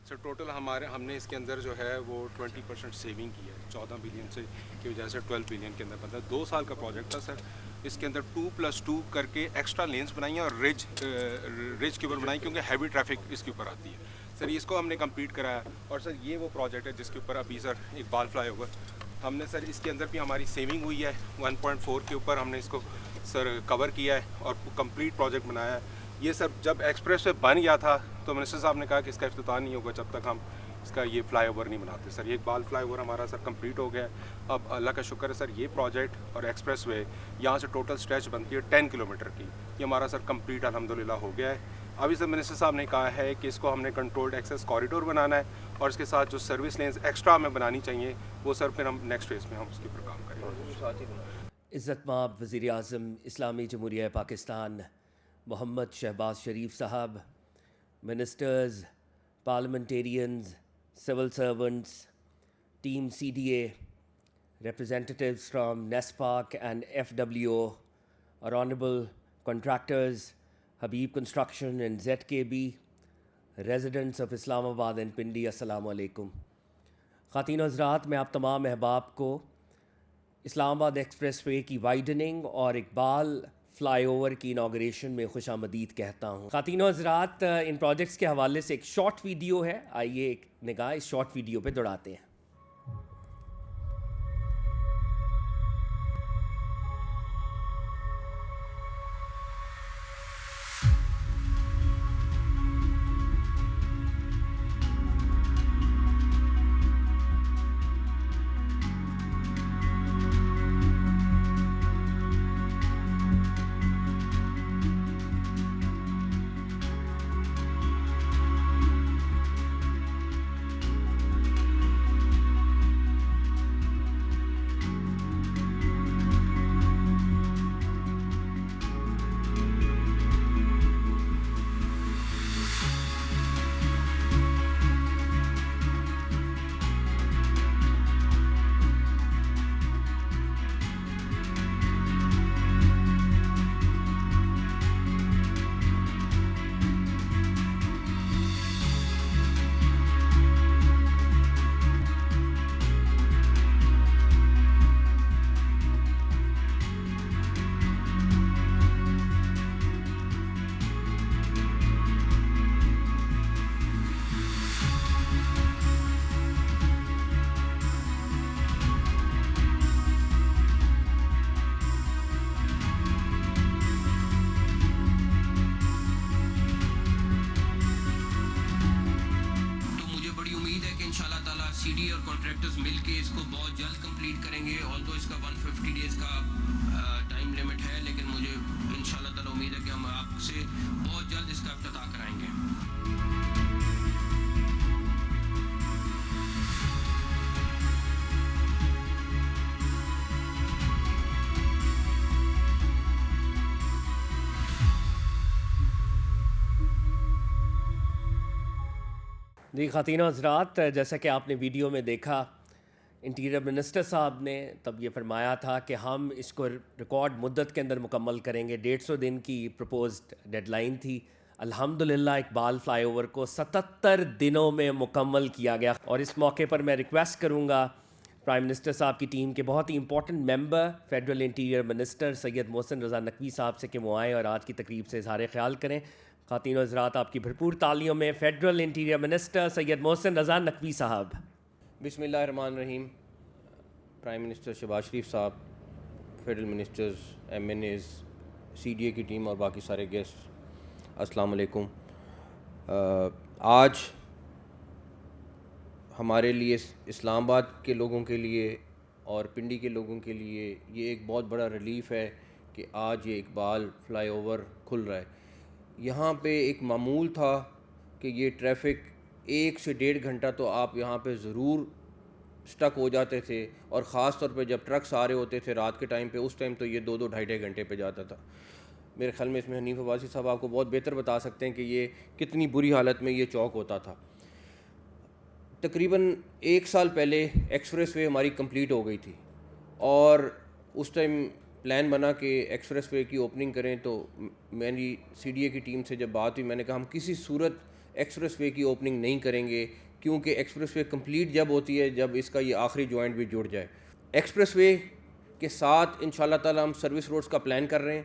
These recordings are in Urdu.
سر ٹوٹل ہم نے اس کے اندر جو ہے وہ 20% سیونگ کی ہے 14 بلین سے کی وجہ سے 12 بلین کے اندر بنتا ہے 2 سال کا پروجیکٹ تھا سر. اس کے اندر 2+2 کر کے ایکسٹرا لینس بنائی ہیں اور رج کے اوپر بنائی کیونکہ ہیوی ٹریفک اس کے اوپر آتی ہے سر. اس کو ہم نے کمپلیٹ کرایا. اور سر یہ وہ پروجیکٹ ہے جس کے اوپر ابھی سر اقبال فلائی اوور ہم نے سر اس کے اندر بھی ہماری سیونگ ہوئی ہے 1.4 کے اوپر ہم نے اس کو سر کور کیا ہے اور کمپلیٹ پروجیکٹ بنایا ہے. یہ سر جب ایکسپریس وے بن گیا تھا تو منسٹر صاحب نے کہا کہ اس کا افتتاح نہیں ہوگا جب تک ہم اس کا یہ فلائی اوور نہیں بناتے سر. یہ اقبال فلائی اوور ہمارا سر کمپلیٹ ہو گیا ہے. اب اللہ کا شکر ہے سر یہ پروجیکٹ اور ایکسپریس وے یہاں سے ٹوٹل اسٹریچ بنتی ہے 10 کلومیٹر کی. یہ ہمارا سر کمپلیٹ الحمدللہ ہو گیا ہے. ابھی سر منسٹر صاحب نے کہا ہے کہ اس کو ہم نے کنٹرولڈ ایکسیس کوریڈور بنانا ہے اور اس کے ساتھ جو سروس لینز ایکسٹرا ہمیں بنانی چاہیے وہ سر پھر ہم نیکسٹ فیز میں ہم اس کے اوپر کام کریں گے. عزت مآب وزیر اعظم اسلامی جمہوریہ پاکستان محمد شہباز شریف صاحب, ministers, parliamentarians, civil servants, team CDA, representatives from NESPAC and FWO, our honorable contractors, Habib Construction and ZKB, residents of Islamabad and Pindi, السلام علیکم. خواتین و حضرات, میں آپ تمام احباب کو اسلام آباد ایکسپریس وے کی وائڈننگ اور اقبال فلائی اوور کی انوگریشن میں خوش آمدید کہتا ہوں. خواتین و حضرات, ان پروجیکٹس کے حوالے سے ایک شارٹ ویڈیو ہے, آئیے ایک نگاہ اس شارٹ ویڈیو پہ دوڑاتے ہیں. CD اور کانٹریکٹرز مل کے اس کو بہت جلد کمپلیٹ کریں گے. آلدو اس کا 150 ڈیز کا ٹائم لمٹ ہے, لیکن مجھے انشاءاللہ تعالی امید ہے کہ ہم آپ سے بہت جلد اس کا افتتاح کرائیں گے. جی خواتین و حضرات, جیسا کہ آپ نے ویڈیو میں دیکھا, انٹیریئر منسٹر صاحب نے تب یہ فرمایا تھا کہ ہم اس کو ریکارڈ مدت کے اندر مکمل کریں گے. 150 دن کی پروپوزڈ ڈیڈ لائن تھی. الحمدللہ اقبال فلائی اوور کو 77 دنوں میں مکمل کیا گیا. اور اس موقع پر میں ریکویسٹ کروں گا پرائم منسٹر صاحب کی ٹیم کے بہت ہی امپورٹنٹ ممبر فیڈرل انٹیریئر منسٹر سید محسن رضا نقوی صاحب سے کہ وہ آئیں اور آج کی تقریب سے اظہار خیال کریں. خواتین و حضرات, آپ کی بھرپور تالیوں میں فیڈرل انٹیریئر منسٹر سید محسن رضا نقوی صاحب. بسم اللہ الرحمن الرحیم. پرائم منسٹر شہباز شریف صاحب, فیڈرل منسٹرز, MNAs, CDA کی ٹیم اور باقی سارے گیسٹ, السلام علیکم. آج ہمارے لیے, اسلام آباد کے لوگوں کے لیے اور پنڈی کے لوگوں کے لیے یہ ایک بہت بڑا ریلیف ہے کہ آج یہ اقبال فلائی اوور کھل رہا ہے. یہاں پہ ایک معمول تھا کہ یہ ٹریفک 1 سے 1.5 گھنٹہ تو آپ یہاں پہ ضرور سٹک ہو جاتے تھے, اور خاص طور پہ جب ٹرکس آ رہے ہوتے تھے رات کے ٹائم پہ, اس ٹائم تو یہ 2-2 ڈھائی گھنٹے پہ جاتا تھا. میرے خیال میں اس میں حنیف عباسی صاحب آپ کو بہت بہتر بتا سکتے ہیں کہ یہ کتنی بری حالت میں یہ چوک ہوتا تھا. تقریباً 1 سال پہلے ایکسپریس وے ہماری کمپلیٹ ہو گئی تھی, اور اس ٹائم پلان بنا کہ ایکسپریس وے کی اوپننگ کریں. تو میری CDA کی ٹیم سے جب بات ہوئی, میں نے کہا ہم کسی صورت ایکسپریس وے کی اوپننگ نہیں کریں گے، کیونکہ ایکسپریس وے کمپلیٹ جب ہوتی ہے جب اس کا یہ آخری جوائنٹ بھی جڑ جائے. ایکسپریس وے کے ساتھ ان شاء اللہ تعالیٰ ہم سروس روڈز کا پلان کر رہے ہیں،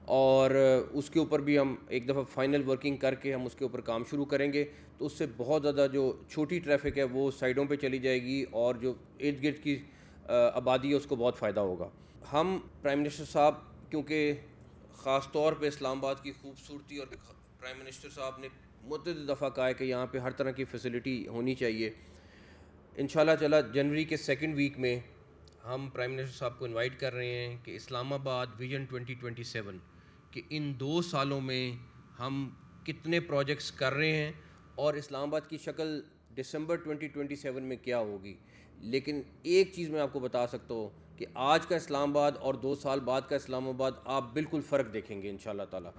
اور اس کے اوپر بھی ہم ایک دفعہ فائنل ورکنگ کر کے ہم اس کے اوپر کام شروع کریں گے. تو اس سے بہت زیادہ جو چھوٹی ٹریفک ہے وہ سائڈوں پہ چلی جائے گی، اور جو ارد گرد کی آبادی ہے اس کو بہت فائدہ ہوگا. ہم پرائم منسٹر صاحب، کیونکہ خاص طور پہ اسلام آباد کی خوبصورتی، اور پرائم منسٹر صاحب نے متعدد دفعہ کہا ہے کہ یہاں پہ ہر طرح کی فیسلٹی ہونی چاہیے. انشاءاللہ تعالیٰ جنوری کے سیکنڈ ویک میں ہم پرائم منسٹر صاحب کو انوائٹ کر رہے ہیں کہ اسلام آباد ویژن 2027 کہ ان 2 سالوں میں ہم کتنے پروجیکٹس کر رہے ہیں، اور اسلام آباد کی شکل دسمبر 2027 میں کیا ہوگی. لیکن ایک چیز میں آپ کو بتا سکتا ہوں کہ آج کا اسلام آباد اور 2 سال بعد کا اسلام آباد آپ بالکل فرق دیکھیں گے انشاءاللہ تعالیٰ.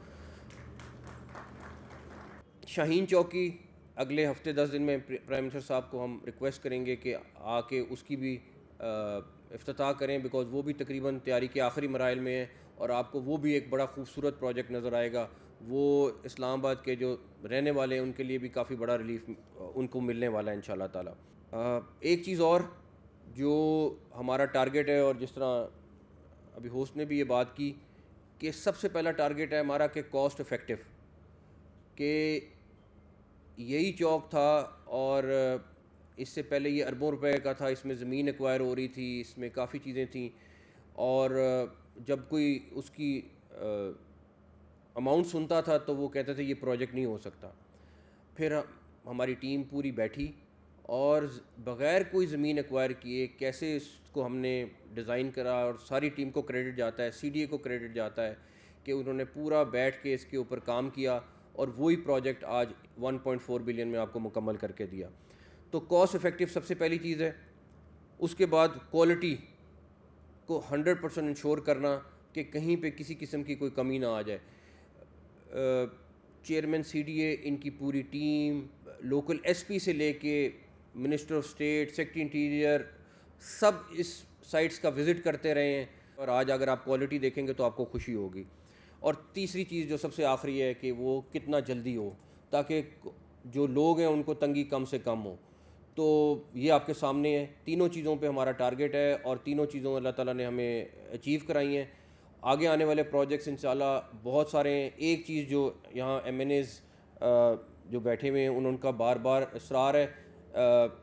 شاہین چوکی اگلے ہفتے 10 دن میں پرائم منسٹر صاحب کو ہم ریکویسٹ کریں گے کہ آ کے اس کی بھی افتتاح کریں، بیکاز وہ بھی تقریباً تیاری کے آخری مراحل میں ہے، اور آپ کو وہ بھی ایک بڑا خوبصورت پروجیکٹ نظر آئے گا. وہ اسلام آباد کے جو رہنے والے ہیں ان کے لیے بھی کافی بڑا ریلیف ان کو ملنے والا ہے انشاءاللہ تعالیٰ. ایک چیز اور جو ہمارا ٹارگیٹ ہے، اور جس طرح ابھی ہوسٹ نے بھی یہ بات کی کہ سب سے پہلا ٹارگیٹ ہے ہمارا کہ کاسٹ افیکٹو، کہ یہی چوک تھا اور اس سے پہلے یہ اربوں روپے کا تھا، اس میں زمین ایکوائر ہو رہی تھی، اس میں کافی چیزیں تھیں، اور جب کوئی اس کی اماؤنٹ سنتا تھا تو وہ کہتے تھے یہ پروجیکٹ نہیں ہو سکتا. پھر ہماری ٹیم پوری بیٹھی اور بغیر کوئی زمین ایکوائر کیے کیسے اس کو ہم نے ڈیزائن کرا، اور ساری ٹیم کو کریڈٹ جاتا ہے، سی ڈی اے کو کریڈٹ جاتا ہے کہ انہوں نے پورا بیٹھ کے اس کے اوپر کام کیا، اور وہی پروجیکٹ آج 1.4 بلین میں آپ کو مکمل کر کے دیا. تو کاسٹ افیکٹو سب سے پہلی چیز ہے. اس کے بعد کوالٹی کو 100% انشور کرنا کہ کہیں پہ کسی قسم کی کوئی کمی نہ آ جائے. چیئرمین سی ڈی اے، ان کی پوری ٹیم، لوکل ایس پی سے لے کے minister of state, secretary interior, سب اس سائٹس کا وزٹ کرتے رہے ہیں، اور آج اگر آپ کوالٹی دیکھیں گے تو آپ کو خوشی ہوگی. اور تیسری چیز جو سب سے آخری ہے کہ وہ کتنا جلدی ہو، تاکہ جو لوگ ہیں ان کو تنگی کم سے کم ہو. تو یہ آپ کے سامنے ہے. تینوں چیزوں پہ ہمارا ٹارگیٹ ہے، اور تینوں چیزوں اللہ تعالیٰ نے ہمیں اچیو کرائی ہیں. آگے آنے والے پروجیکٹس انشاءاللہ بہت سارے ہیں. ایک چیز جو یہاں ایم این ایز جو بیٹھے ہوئے ہیں ان کا بار بار اصرار ہے،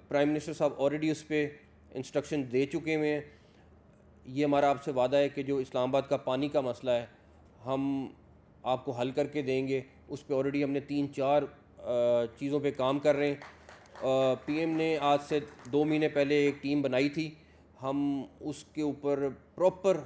پرائم منسٹر صاحب آلریڈی اس پہ انسٹرکشن دے چکے ہوئے ہیں. یہ ہمارا آپ سے وعدہ ہے کہ جو اسلام آباد کا پانی کا مسئلہ ہے ہم آپ کو حل کر کے دیں گے. اس پہ آلریڈی ہم نے 3-4 چیزوں پہ کام کر رہے ہیں. پی ایم نے آج سے 2 مہینے پہلے ایک ٹیم بنائی تھی، ہم اس کے اوپر پراپر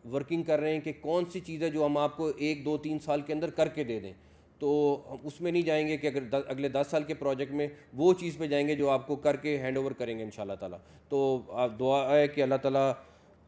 ورکنگ کر رہے ہیں کہ کون سی چیز ہے جو ہم آپ کو 1-2-3 سال کے اندر کر کے دے دیں. تو ہم اس میں نہیں جائیں گے کہ اگر اگلے 10 سال کے پروجیکٹ میں وہ چیز پہ جائیں گے جو آپ کو کر کے ہینڈ اوور کریں گے انشاءاللہ تعالیٰ. تو دعا ہے کہ اللہ تعالیٰ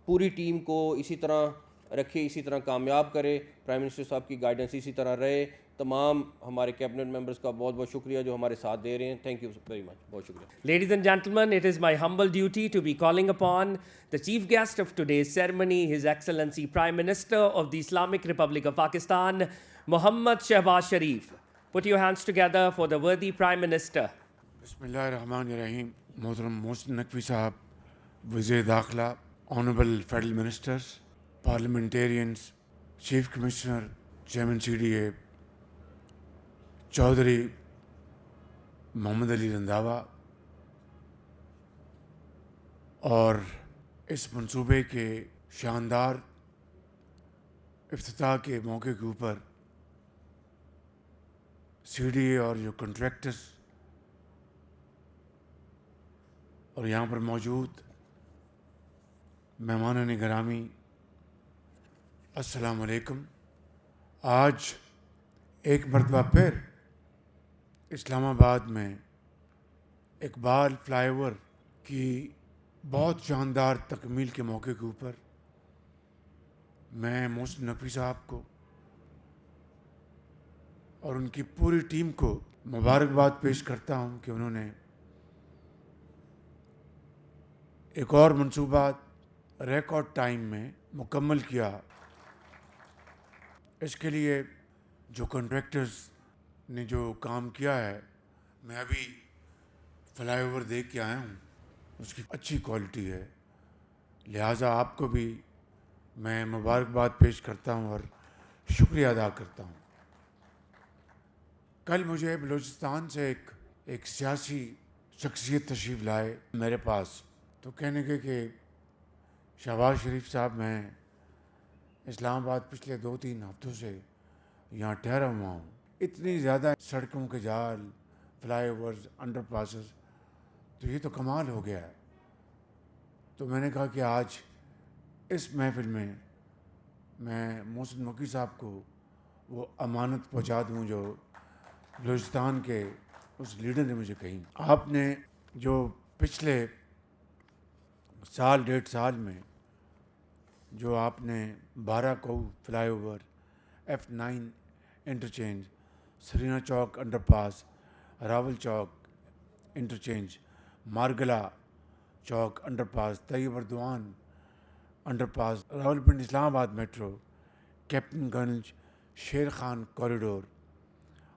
پوری ٹیم کو اسی طرح رکھے، اسی طرح کامیاب کرے. پرائم منسٹر صاحب کی گائیڈنس اسی طرح رہے. تمام ہمارے کیبنٹ ممبرز کا بہت بہت شکریہ جو ہمارے ساتھ دے رہے ہیں. Thank you very much. بہت شکریہ. Ladies and gentlemen, it is my humble duty to be calling upon the chief guest of today's ceremony, His Excellency Prime Minister of the Islamic Republic of Pakistan, Mohammad Shehbaz Sharif. Put your hands together for the worthy Prime Minister. بسم اللہ الرحمن الرحیم. محترم محسن نقوی صاحب، وزیر داخلہ، honourable federal ministers, parliamentarians, chief commissioner, chairman C D A Chaudhry Muhammad Ali Randhawa, اور اس منصوبے کے شاندار افتتاح کے موقع کے اوپر سی ڈی اے اور جو کنٹریکٹرز اور یہاں پر موجود مہمانان گرامی، السلام علیکم. آج ایک مرتبہ پھر اسلام آباد میں اقبال فلائی اوور کی بہت شاندار تکمیل کے موقع کے اوپر میں محسن نقوی صاحب کو اور ان کی پوری ٹیم کو مبارکباد پیش کرتا ہوں کہ انہوں نے ایک اور منصوبہ ریکارڈ ٹائم میں مکمل کیا. اس کے لیے جو کنٹریکٹرز نے جو کام کیا ہے، میں ابھی فلائی اوور دیکھ کے آیا ہوں، اس کی اچھی کوالٹی ہے، لہٰذا آپ کو بھی میں مبارکباد پیش کرتا ہوں اور شکریہ ادا کرتا ہوں۔ کل مجھے بلوچستان سے ایک سیاسی شخصیت تشریف لائے میرے پاس، تو کہنے کے کہ شہباز شریف صاحب، میں اسلام آباد پچھلے 2-3 ہفتوں سے یہاں ٹھہرا ہوا ہوں، اتنی زیادہ سڑکوں کے جال، فلائی اوورز، انڈر پاسز، تو یہ تو کمال ہو گیا ہے۔ تو میں نے کہا کہ آج اس محفل میں محسن مکی صاحب کو وہ امانت پہنچا دوں جو بلوچستان کے اس لیڈر نے مجھے کہی۔ آپ نے جو پچھلے سال 1.5 سال میں جو آپ نے 12 کو fly over, F9 interchange, Serena چوک انڈر پاس، راول چوک انٹرچینج، مارگلا چوک انڈر پاس، طیب اردوان انڈر پاس، راولپنڈی اسلام آباد میٹرو، کیپٹن گنج، شیر خان کوریڈور،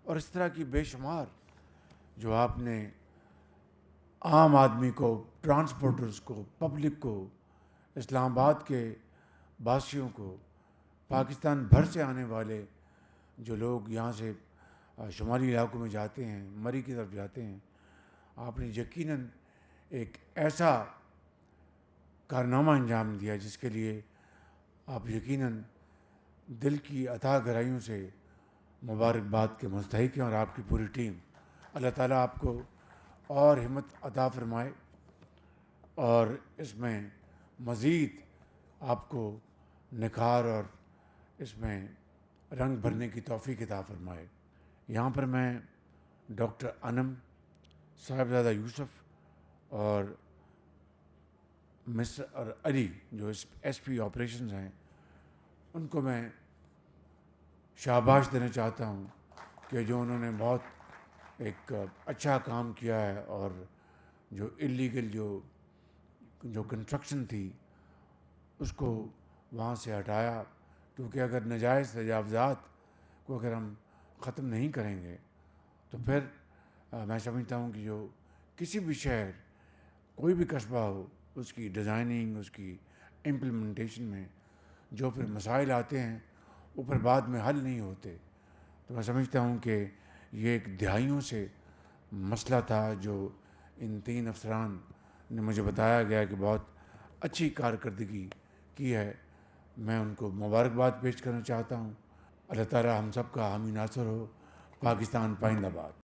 اور اس طرح کی بے شمار جو آپ نے عام آدمی کو، ٹرانسپورٹرز کو، پبلک کو، اسلام آباد کے باسیوں کو، پاکستان بھر سے آنے والے جو لوگ یہاں سے شمالی علاقوں میں جاتے ہیں، مری کی طرف جاتے ہیں، آپ نے یقیناً ایک ایسا کارنامہ انجام دیا جس کے لیے آپ یقیناً دل کی عطا گرائیوں سے مبارکباد کے مستحق ہیں، اور آپ کی پوری ٹیم۔ اللہ تعالیٰ آپ کو اور ہمت عطا فرمائے اور اس میں مزید آپ کو نکھار اور اس میں رنگ بھرنے کی توفیق عطا فرمائے۔ یہاں پر میں ڈاکٹر انم، صاحبزادہ یوسف اور مسٹر اور علی جو ایس پی آپریشنز ہیں، ان کو میں شاباش دینا چاہتا ہوں کہ جو انہوں نے بہت ایک اچھا کام کیا ہے، اور جو اللیگل جو کنسٹرکشن تھی اس کو وہاں سے ہٹایا، کیونکہ اگر ناجائز تجاوزات کو اگر ہم ختم نہیں کریں گے تو پھر میں سمجھتا ہوں کہ جو کسی بھی شہر، کوئی بھی قصبہ ہو، اس کی ڈیزائننگ، اس کی امپلیمنٹیشن میں جو پھر مسائل آتے ہیں وہ پھر بعد میں حل نہیں ہوتے۔ تو میں سمجھتا ہوں کہ یہ ایک دہائیوں سے مسئلہ تھا جو ان 3 افسران نے مجھے بتایا گیا کہ بہت اچھی کارکردگی کی ہے۔ میں ان کو مبارکباد پیش کرنا چاہتا ہوں۔ اللہ تعالیٰ ہم سب کا حامی ناصر ہو۔ پاکستان پائندہ باد۔